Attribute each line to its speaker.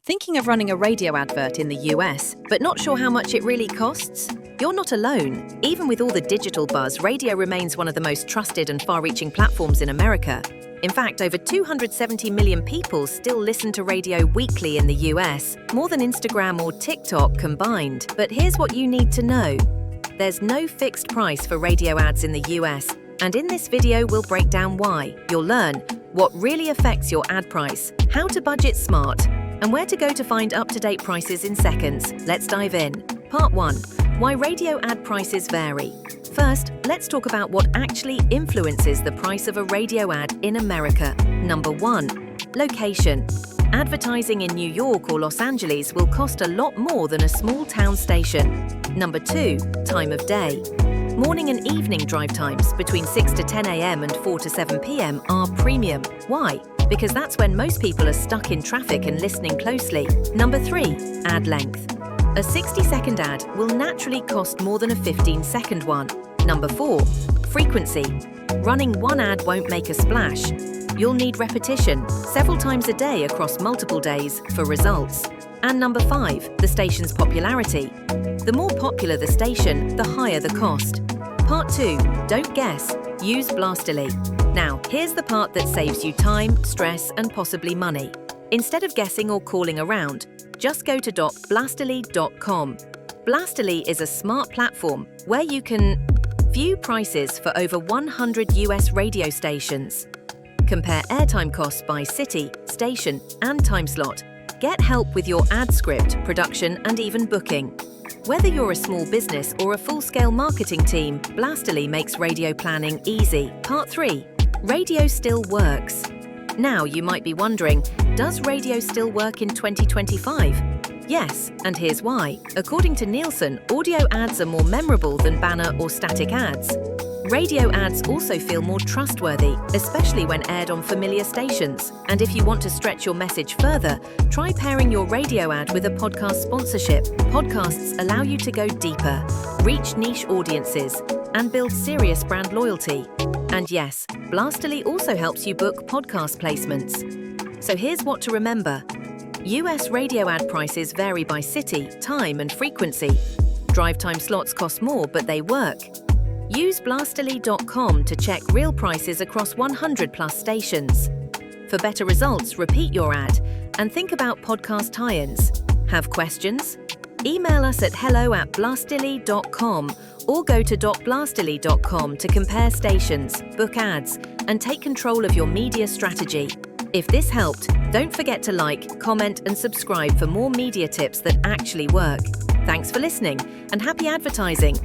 Speaker 1: Thinking of running a radio advert in the US, but not sure how much it really costs? You're not alone. Even with all the digital buzz, radio remains one of the most trusted and far-reaching platforms in America. In fact, over 270 million people still listen to radio weekly in the US, more than Instagram or TikTok combined. But here's what you need to know. There's no fixed price for radio ads in the US, and in this video we'll break down why. You'll learn what really affects your ad price, how to budget smart, and where to go to find up-to-date prices in seconds. Let's dive in. Part 1. Why radio ad prices vary. First, let's talk about what actually influences the price of a radio ad in America. Number 1. Location. Advertising in New York or Los Angeles will cost a lot more than a small town station. Number 2. Time of day. Morning and evening drive times between 6 to 10 a.m. and 4 to 7 p.m. are premium. Why? Because that's when most people are stuck in traffic and listening closely. Number 3. Ad length. A 60-second ad will naturally cost more than a 15-second one. Number 4. Frequency. Running one ad won't make a splash. You'll need repetition, several times a day across multiple days, for results. And number 5. The station's popularity. The more popular the station, the higher the cost. Part 2. Don't guess. Use Blastily. Now, here's the part that saves you time, stress, and possibly money. Instead of guessing or calling around, just go to blastily.com. Blastily is a smart platform where you can view prices for over 100 US radio stations, compare airtime costs by city, station, and time slot, get help with your ad script, production, and even booking. Whether you're a small business or a full-scale marketing team, Blastily makes radio planning easy. Part 3. Radio still works. Now you might be wondering, does radio still work in 2025? Yes, and here's why. According to Nielsen, audio ads are more memorable than banner or static ads. Radio ads also feel more trustworthy, especially when aired on familiar stations. And if you want to stretch your message further, try pairing your radio ad with a podcast sponsorship. Podcasts allow you to go deeper, reach niche audiences, and build serious brand loyalty. And yes, Blastily also helps you book podcast placements. So here's what to remember. US radio ad prices vary by city, time, and frequency. Drive time slots cost more, but they work. Use blastily.com to check real prices across 100+ stations. For better results, repeat your ad and think about podcast tie-ins. Have questions? Email us at hello@blastily.com or go to blastily.com to compare stations, book ads, and take control of your media strategy. If this helped, don't forget to like, comment, and subscribe for more media tips that actually work. Thanks for listening, and happy advertising!